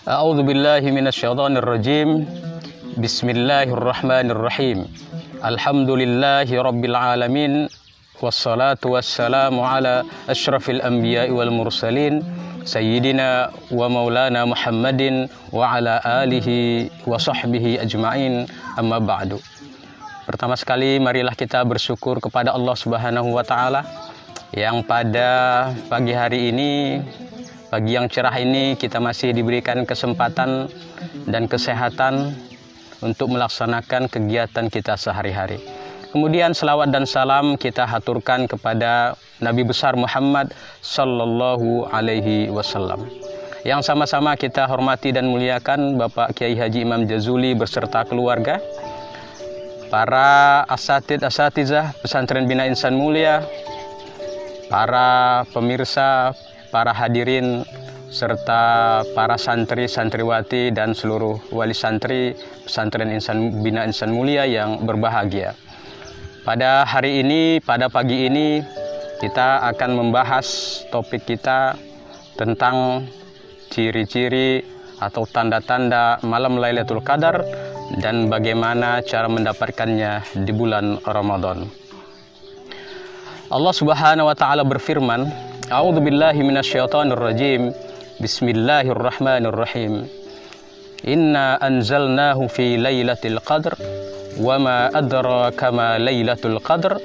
A'udzu billahi minasyaitonir rajim. Bismillahirrahmanirrahim. Alhamdulillahi rabbil alamin. Wassalatu wassalamu ala asyrafil anbiya'i wal mursalin sayyidina wa maulana Muhammadin wa ala alihi wa sahbihi ajma'in, amma ba'du. Pertama sekali marilah kita bersyukur kepada Allah Subhanahu wa taala yang pada pagi hari ini, pagi yang cerah ini, kita masih diberikan kesempatan dan kesehatan untuk melaksanakan kegiatan kita sehari-hari. Kemudian selawat dan salam kita haturkan kepada Nabi besar Muhammad sallallahu alaihi wasallam, yang sama-sama kita hormati dan muliakan Bapak Kiai Haji Imam Jazuli beserta keluarga, para asatizah pesantren Bina Insan Mulia, para pemirsa, para hadirin, serta para santri, santriwati, dan seluruh wali santri pesantren Bina Insan Mulia yang berbahagia. Pada hari ini, pada pagi ini, kita akan membahas topik kita tentang ciri-ciri atau tanda-tanda malam Lailatul Qadar dan bagaimana cara mendapatkannya di bulan Ramadan. Allah Subhanahu wa taala berfirman, A'udzu billahi minasyaitonir rajim. Bismillahirrahmanirrahim. Inna anzalnahu fi lailatul qadr wa ma adraka ma lailatul qadr.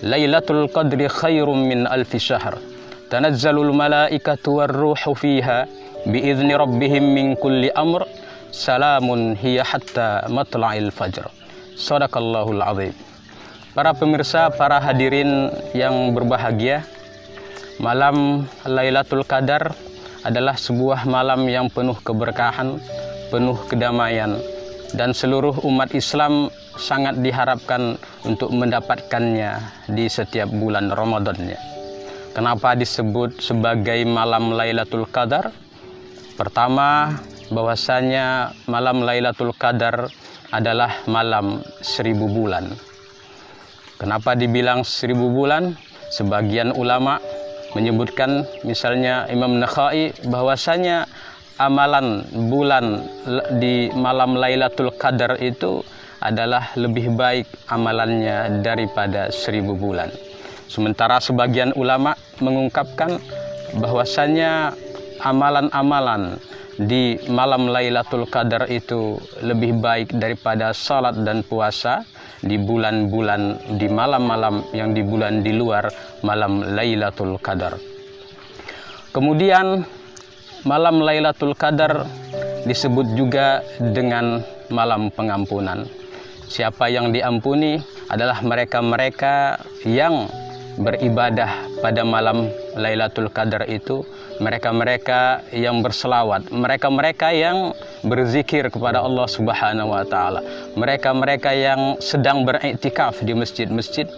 Lailatul qadri khairum min alfi syahr. Tanazzalul malaikatu warruhu fiha biizni rabbihim min kulli amr. Salamun hiya hatta matla'il fajr. Shadaqallahul azim. Para pemirsa, para hadirin yang berbahagia, malam Lailatul Qadar adalah sebuah malam yang penuh keberkahan, penuh kedamaian, dan seluruh umat Islam sangat diharapkan untuk mendapatkannya di setiap bulan Ramadannya. Kenapa disebut sebagai malam Lailatul Qadar? Pertama, bahwasanya malam Lailatul Qadar adalah malam 1000 bulan. Kenapa dibilang 1000 bulan? Sebagian ulama menyebutkan, misalnya Imam Nakhai, bahwasanya amalan bulan di malam Lailatul Qadar itu adalah lebih baik amalannya daripada 1000 bulan. Sementara sebagian ulama mengungkapkan bahwasanya amalan-amalan di malam Lailatul Qadar itu lebih baik daripada salat dan puasa di bulan-bulan, di malam-malam yang di bulan di luar malam Lailatul Qadar. Kemudian malam Lailatul Qadar disebut juga dengan malam pengampunan. Siapa yang diampuni adalah mereka-mereka yang beribadah pada malam Lailatul Qadar itu, mereka-mereka yang berselawat, mereka-mereka yang berzikir kepada Allah Subhanahu wa taala, mereka-mereka yang sedang beriktikaf di masjid-masjid,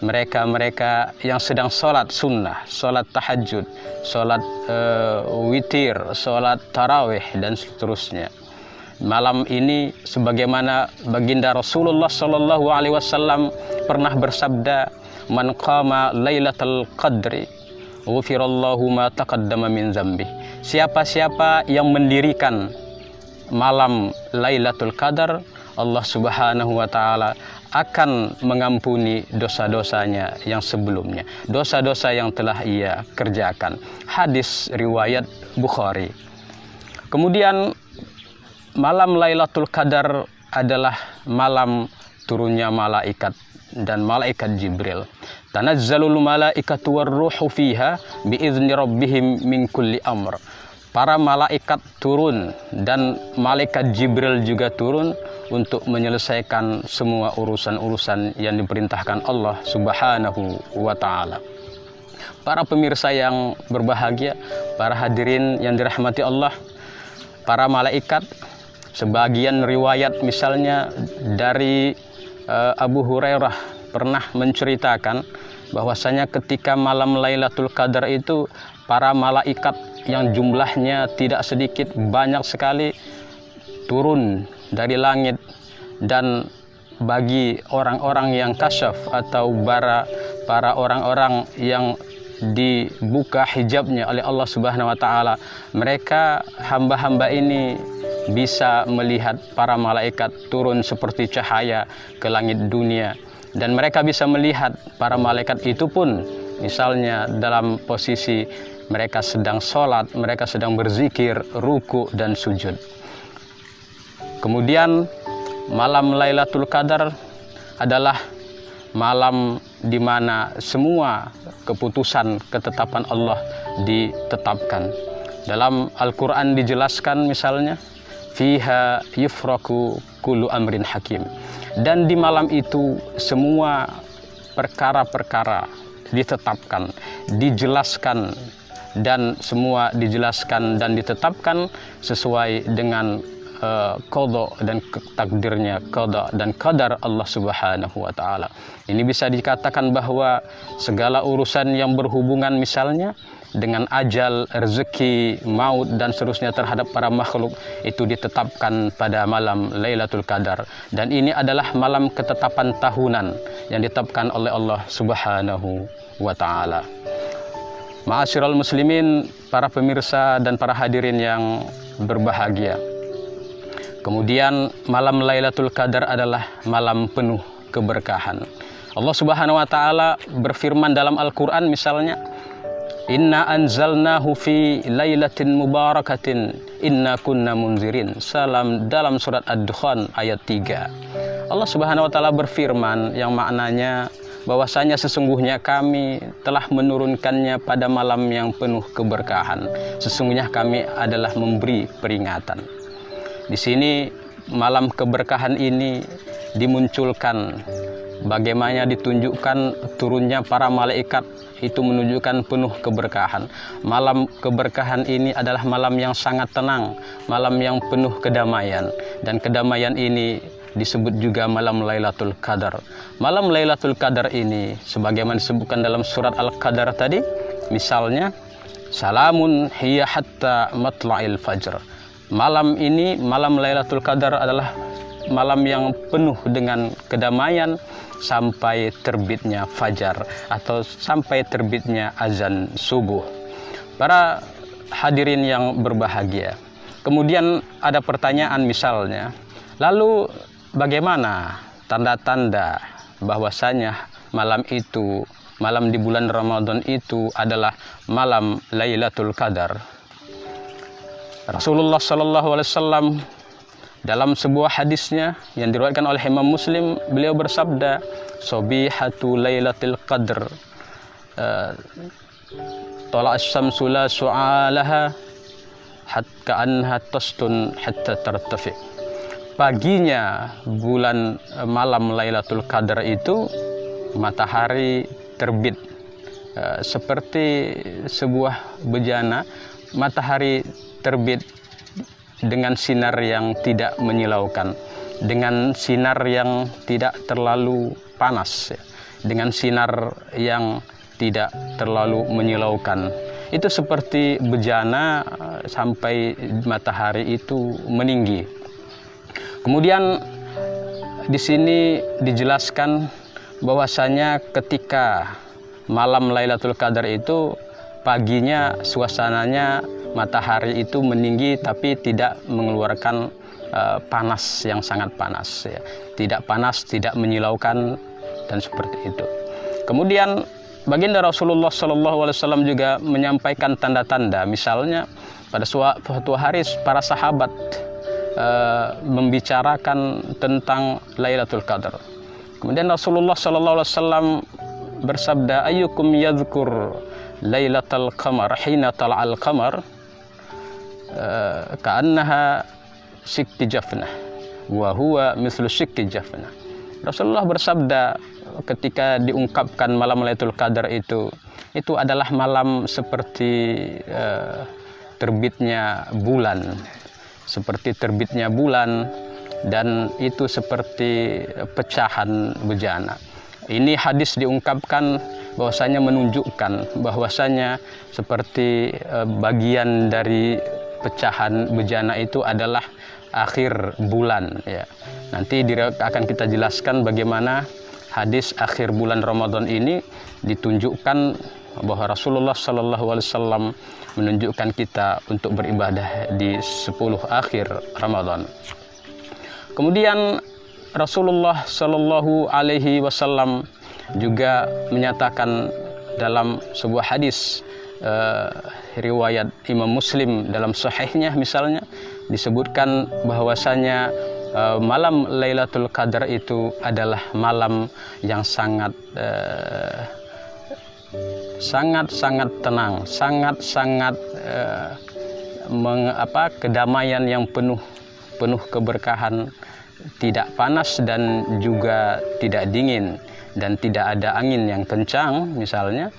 mereka-mereka yang sedang sholat sunnah, sholat tahajud, sholat witir, sholat tarawih, dan seterusnya. Malam ini sebagaimana baginda Rasulullah Shallallahu Alaihi Wasallam pernah bersabda, man qama lailatul qadri ghufirallahu ma taqaddama min dzambi. Siapa-siapa yang mendirikan malam Lailatul Qadar, Allah Subhanahu wa taala akan mengampuni dosa-dosanya yang sebelumnya, dosa-dosa yang telah ia kerjakan. Hadis riwayat Bukhari. Kemudian malam Lailatul Qadar adalah malam turunnya malaikat dan malaikat Jibril. Tanazzalul malaikatu warruhu fiha biizni rabbihim min kulli amr. Para malaikat turun dan malaikat Jibril juga turun untuk menyelesaikan semua urusan-urusan yang diperintahkan Allah Subhanahu wa taala. Para pemirsa yang berbahagia, para hadirin yang dirahmati Allah, para malaikat, sebagian riwayat misalnya dari Abu Hurairah pernah menceritakan bahwasanya ketika malam Lailatul Qadar itu para malaikat yang jumlahnya tidak sedikit, banyak sekali, turun dari langit, dan bagi orang-orang yang kasyaf atau para orang-orang yang dibuka hijabnya oleh Allah Subhanahu wa taala, mereka hamba-hamba ini bisa melihat para malaikat turun seperti cahaya ke langit dunia, dan mereka bisa melihat para malaikat itu pun misalnya dalam posisi mereka sedang sholat, mereka sedang berzikir, ruku dan sujud. Kemudian malam Lailatul Qadar adalah malam di mana semua keputusan ketetapan Allah ditetapkan. Dalam Al-Quran dijelaskan misalnya, fiha yufraku kullu amrin hakim. Dan di malam itu semua perkara-perkara ditetapkan, dijelaskan, dan semua dijelaskan dan ditetapkan sesuai dengan qada dan takdirnya, qada dan qadar Allah Subhanahu wa taala. Ini bisa dikatakan bahwa segala urusan yang berhubungan misalnya dengan ajal, rezeki, maut dan seterusnya terhadap para makhluk itu ditetapkan pada malam Lailatul Qadar, dan ini adalah malam ketetapan tahunan yang ditetapkan oleh Allah Subhanahu wa taala. Ma'asyiral muslimin, para pemirsa dan para hadirin yang berbahagia. Kemudian malam Lailatul Qadar adalah malam penuh keberkahan. Allah Subhanahu wa taala berfirman dalam Al-Qur'an misalnya, inna anzalnahu fi lailatin mubarakatin inna kunna munzirin. Salam dalam surat Ad-Dukhan ayat 3. Allah Subhanahu wa taala berfirman yang maknanya bahwasanya sesungguhnya kami telah menurunkannya pada malam yang penuh keberkahan. Sesungguhnya kami adalah memberi peringatan. Di sini malam keberkahan ini dimunculkan, bagaimana ditunjukkan turunnya para malaikat itu menunjukkan penuh keberkahan. Malam keberkahan ini adalah malam yang sangat tenang, malam yang penuh kedamaian, dan kedamaian ini disebut juga malam Lailatul Qadar. Malam Lailatul Qadar ini sebagaimana disebutkan dalam surat Al-Qadar tadi, misalnya salamun hiya hatta matla'il fajr. Malam ini, malam Lailatul Qadar adalah malam yang penuh dengan kedamaian sampai terbitnya fajar atau sampai terbitnya azan subuh. Para hadirin yang berbahagia, kemudian ada pertanyaan misalnya, lalu bagaimana tanda-tanda bahwasanya malam itu, malam di bulan Ramadan itu adalah malam Lailatul Qadar? Rasulullah SAW dalam sebuah hadisnya yang diriwayatkan oleh Imam Muslim, beliau bersabda, sobihatu Lailatul Qadr tala asy-syamsu la su'alaha hatta anha tastun hatta tartafi. Paginya bulan malam Lailatul Qadar itu matahari terbit seperti sebuah bejana. Matahari terbit dengan sinar yang tidak menyilaukan, dengan sinar yang tidak terlalu panas, dengan sinar yang tidak terlalu menyilaukan. Itu seperti bejana sampai matahari itu meninggi. Kemudian di sini dijelaskan bahwasanya ketika malam Lailatul Qadar itu paginya suasananya matahari itu meninggi tapi tidak mengeluarkan panas yang sangat panas, ya. Tidak panas, tidak menyilaukan, dan seperti itu. Kemudian baginda Rasulullah SAW juga menyampaikan tanda-tanda, misalnya pada suatu hari para sahabat membicarakan tentang Lailatul Qadar. Kemudian Rasulullah SAW bersabda, ayyukum yadhkur Lailatul Qamar hina tal'al qamar ka'annaha sikki jafnah wa huwa mislu sikki jafnah. Rasulullah bersabda ketika diungkapkan malam Lailatul Qadar itu adalah malam seperti terbitnya bulan, seperti terbitnya bulan, dan itu seperti pecahan bejana. Ini hadis diungkapkan bahwasanya menunjukkan bahwasanya seperti bagian dari pecahan bejana itu adalah akhir bulan ya. Nanti akan kita jelaskan bagaimana hadis akhir bulan Ramadan ini ditunjukkan bahwa Rasulullah SAW menunjukkan kita untuk beribadah di 10 akhir Ramadan. Kemudian Rasulullah SAW juga menyatakan dalam sebuah hadis riwayat Imam Muslim dalam sahihnya misalnya disebutkan bahwasanya malam Lailatul Qadar itu adalah malam yang sangat tenang, sangat kedamaian yang penuh keberkahan, tidak panas dan juga tidak dingin, dan tidak ada angin yang kencang misalnya,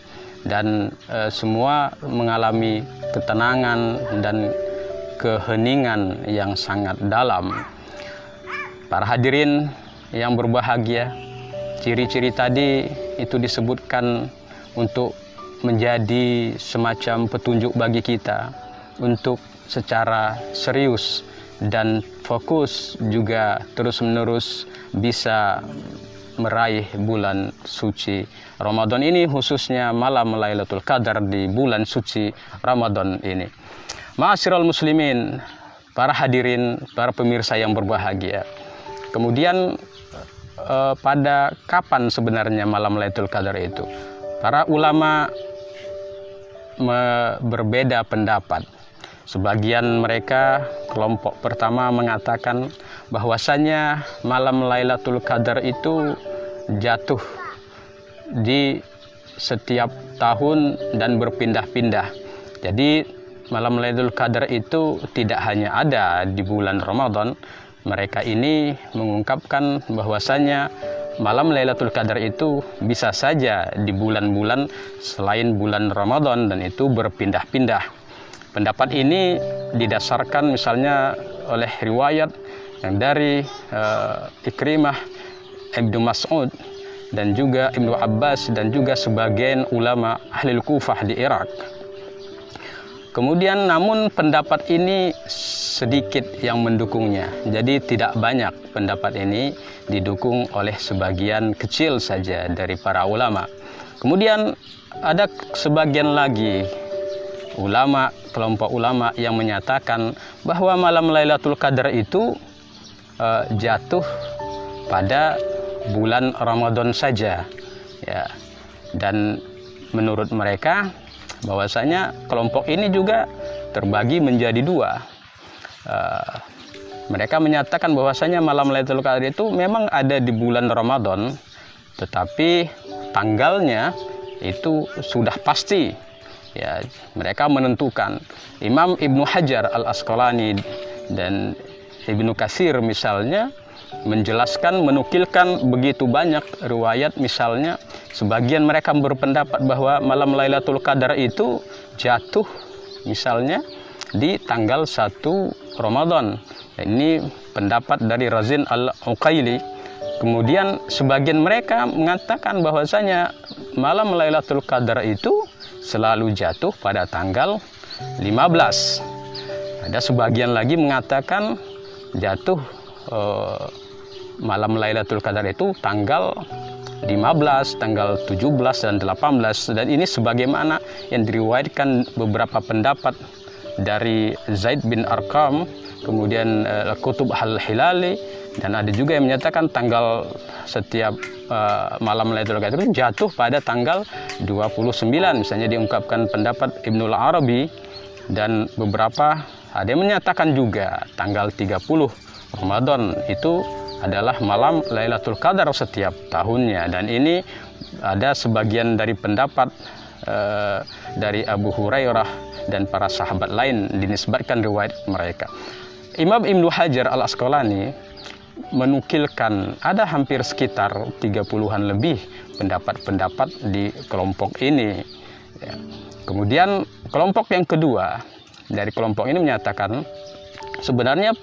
dan semua mengalami ketenangan dan keheningan yang sangat dalam. Para hadirin yang berbahagia, ciri-ciri tadi itu disebutkan untuk menjadi semacam petunjuk bagi kita untuk secara serius dan fokus juga terus-menerus bisa meraih bulan suci Ramadan ini, khususnya malam Lailatul Qadar di bulan suci Ramadan ini. Ma'asyiral muslimin, para hadirin, para pemirsa yang berbahagia. Kemudian pada kapan sebenarnya malam Lailatul Qadar itu? Para ulama berbeda pendapat. Sebagian mereka, kelompok pertama mengatakan bahwasanya malam Lailatul Qadar itu jatuh di setiap tahun dan berpindah-pindah. Jadi malam Lailatul Qadar itu tidak hanya ada di bulan Ramadan. Mereka ini mengungkapkan bahwasanya malam Lailatul Qadar itu bisa saja di bulan-bulan selain bulan Ramadan, dan itu berpindah-pindah. Pendapat ini didasarkan misalnya oleh riwayat yang dari Ikrimah, Ibnu Mas'ud, dan juga Ibnu Abbas, dan juga sebagian ulama ahli Kufah di Irak. Kemudian namun pendapat ini sedikit yang mendukungnya. Jadi tidak banyak pendapat ini didukung oleh sebagian kecil saja dari para ulama. Kemudian ada sebagian lagi ulama, kelompok ulama yang menyatakan bahwa malam Lailatul Qadar itu jatuh pada bulan Ramadan saja ya. Dan menurut mereka bahwasanya kelompok ini juga terbagi menjadi dua. Mereka menyatakan bahwasanya malam Lailatul Qadar itu memang ada di bulan Ramadan, tetapi tanggalnya itu sudah pasti ya. Mereka menentukan. Imam Ibnu Hajar Al-Asqalani dan Ibnu Katsir misalnya menjelaskan, menukilkan begitu banyak riwayat. Misalnya sebagian mereka berpendapat bahwa malam Lailatul Qadar itu jatuh misalnya di tanggal 1 Ramadan. Ini pendapat dari Razin Al-Uqaili. Kemudian sebagian mereka mengatakan bahwasanya malam Lailatul Qadar itu selalu jatuh pada tanggal 15. Ada sebagian lagi mengatakan jatuh malam Lailatul Qadar itu tanggal 15, tanggal 17 dan 18, dan ini sebagaimana yang diriwayatkan beberapa pendapat dari Zaid bin Arqam, kemudian Qutb Al-Hilali, dan ada juga yang menyatakan tanggal setiap malam Lailatul Qadar itu jatuh pada tanggal 29. Misalnya diungkapkan pendapat Ibnul Arabi, dan beberapa ada yang menyatakan juga tanggal 30 Ramadan itu adalah malam Lailatul Qadar setiap tahunnya. Dan ini ada sebagian dari pendapat dari Abu Hurairah dan para sahabat lain dinisbatkan riwayat mereka. Imam Ibnu Hajar Al-Asqalani menukilkan ada hampir sekitar 30-an lebih pendapat-pendapat di kelompok ini. Kemudian kelompok yang kedua dari kelompok ini menyatakan sebenarnya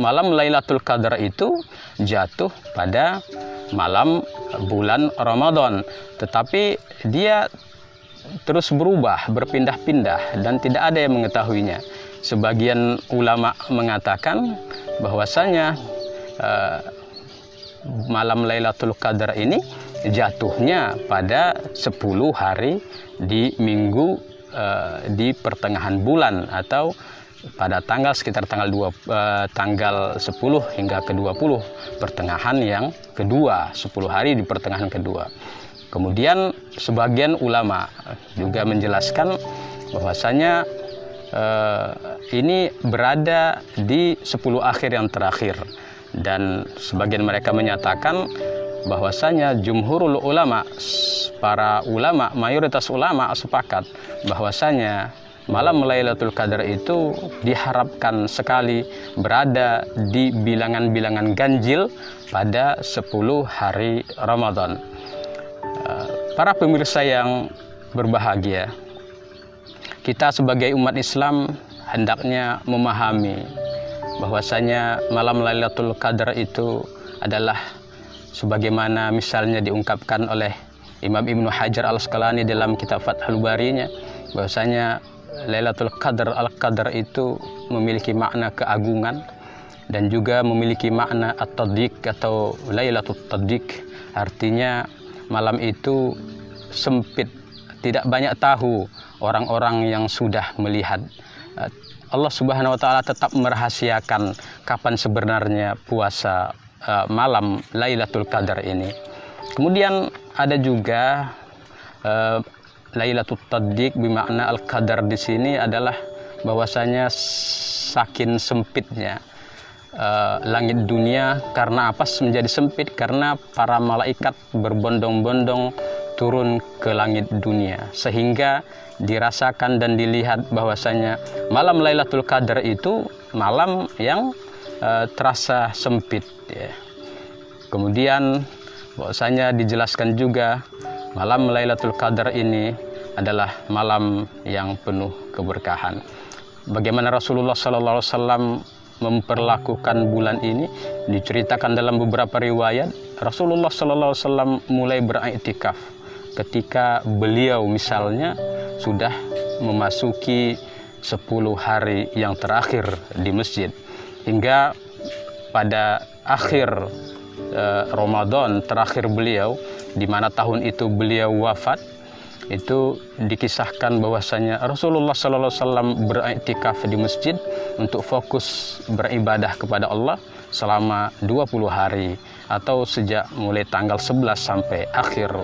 malam Lailatul Qadar itu jatuh pada malam bulan Ramadan, tetapi dia terus berubah, berpindah-pindah, dan tidak ada yang mengetahuinya. Sebagian ulama mengatakan bahwasanya malam Lailatul Qadar ini jatuhnya pada 10 hari di minggu di pertengahan bulan, atau pada sekitar tanggal 10 hingga ke-20, pertengahan yang kedua, 10 hari di pertengahan kedua. Kemudian sebagian ulama juga menjelaskan bahwasanya ini berada di 10 akhir yang terakhir, dan sebagian mereka menyatakan bahwasanya jumhurul ulama, para ulama, mayoritas ulama sepakat bahwasanya malam Lailatul Qadar itu diharapkan sekali berada di bilangan-bilangan ganjil pada 10 hari Ramadan. Para pemirsa yang berbahagia, kita sebagai umat Islam hendaknya memahami bahwasanya malam Lailatul Qadar itu adalah sebagaimana misalnya diungkapkan oleh Imam Ibnu Hajar Al-Asqalani dalam kitab Fathul Barinya, bahwasanya Lailatul Qadar, Al-Qadar itu memiliki makna keagungan dan juga memiliki makna at-tadhiq atau Lailatul Tadhiq. Artinya malam itu sempit, tidak banyak tahu orang-orang yang sudah melihat. Allah Subhanahu wa taala tetap merahasiakan kapan sebenarnya puasa malam Lailatul Qadar ini. Kemudian ada juga Lailatul Tadhiq bermakna Al-Qadar di sini adalah bahwasanya saking sempitnya langit dunia. Karena apa menjadi sempit? Karena para malaikat berbondong-bondong turun ke langit dunia, sehingga dirasakan dan dilihat bahwasanya malam Lailatul Qadar itu malam yang terasa sempit, ya. Kemudian bahwasanya dijelaskan juga malam Lailatul Qadar ini adalah malam yang penuh keberkahan. Bagaimana Rasulullah SAW memperlakukan bulan ini diceritakan dalam beberapa riwayat. Rasulullah SAW mulai beriktikaf ketika beliau misalnya sudah memasuki 10 hari yang terakhir di masjid, hingga pada akhir Ramadan terakhir beliau, di mana tahun itu beliau wafat, itu dikisahkan bahwasanya Rasulullah SAW beriktikaf di masjid untuk fokus beribadah kepada Allah selama 20 hari, atau sejak mulai tanggal 11 sampai akhir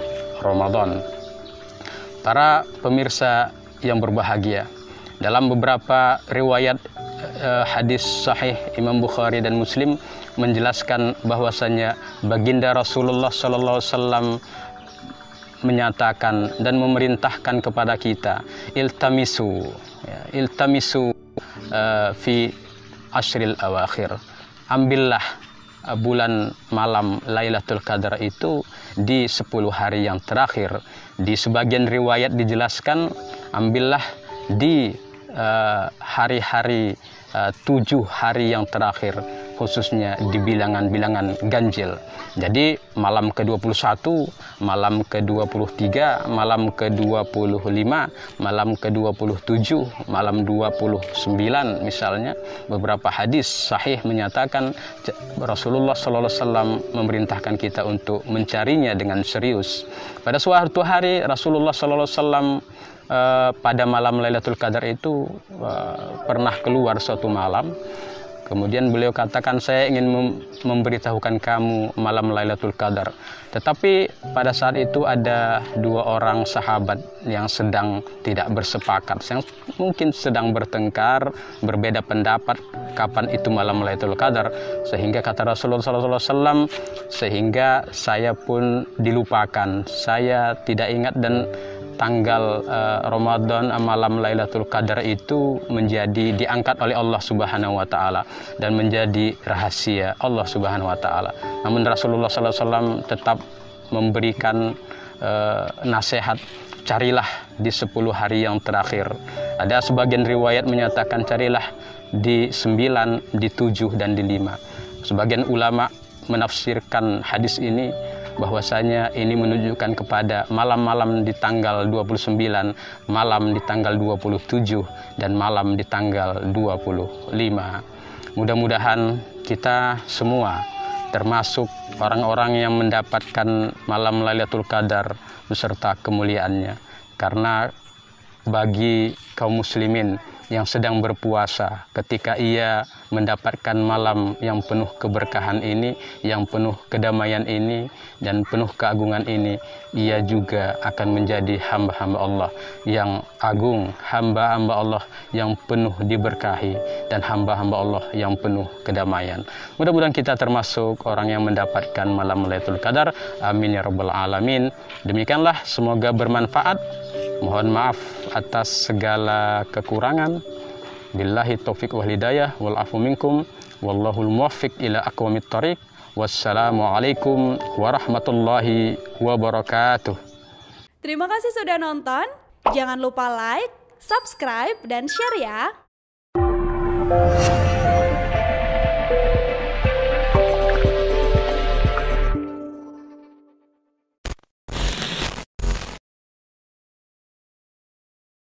Ramadan. Para pemirsa yang berbahagia, dalam beberapa riwayat hadis sahih Imam Bukhari dan Muslim menjelaskan bahwasanya baginda Rasulullah SAW menyatakan dan memerintahkan kepada kita, iltamisu fi ashril awakhir, ambillah bulan malam Lailatul Qadar itu di 10 hari yang terakhir. Di sebagian riwayat dijelaskan, ambillah di hari-hari 7 hari yang terakhir, khususnya di bilangan-bilangan ganjil. Jadi malam ke-21, malam ke-23, malam ke-25, malam ke-27, malam 29 misalnya. Beberapa hadis sahih menyatakan Rasulullah SAW memerintahkan kita untuk mencarinya dengan serius. Pada suatu hari Rasulullah SAW pada malam Lailatul Qadar itu pernah keluar suatu malam. Kemudian beliau katakan, saya ingin memberitahukan kamu malam Lailatul Qadar. Tetapi pada saat itu ada 2 orang sahabat yang sedang tidak bersepakat, yang mungkin sedang bertengkar, berbeda pendapat kapan itu malam Lailatul Qadar. Sehingga kata Rasulullah SAW, sehingga saya pun dilupakan, saya tidak ingat, dan tanggal Ramadan malam Lailatul Qadar itu menjadi diangkat oleh Allah Subhanahu wa taala dan menjadi rahasia Allah Subhanahu wa taala. Namun Rasulullah SAW tetap memberikan nasihat, carilah di 10 hari yang terakhir. Ada sebagian riwayat menyatakan carilah di 9, di 7 dan di 5. Sebagian ulama menafsirkan hadis ini bahwasanya ini menunjukkan kepada malam-malam di tanggal 29, malam di tanggal 27, dan malam di tanggal 25. Mudah-mudahan kita semua termasuk orang-orang yang mendapatkan malam Lailatul Qadar beserta kemuliaannya. Karena bagi kaum muslimin yang sedang berpuasa, ketika ia mendapatkan malam yang penuh keberkahan ini, yang penuh kedamaian ini, dan penuh keagungan ini, ia juga akan menjadi hamba-hamba Allah yang agung, hamba-hamba Allah yang penuh diberkahi, dan hamba-hamba Allah yang penuh kedamaian. Mudah-mudahan kita termasuk orang yang mendapatkan malam Lailatul Qadar. Amin ya rabbal alamin. Demikianlah, semoga bermanfaat. Mohon maaf atas segala kekurangan. Billahi taufiq wal hidayah wal afu minkum. Wallahul muwaffiq ila aqwamit thoriq. Wassalamualaikum warahmatullahi wabarakatuh. Terima kasih sudah nonton. Jangan lupa like, subscribe, dan share ya.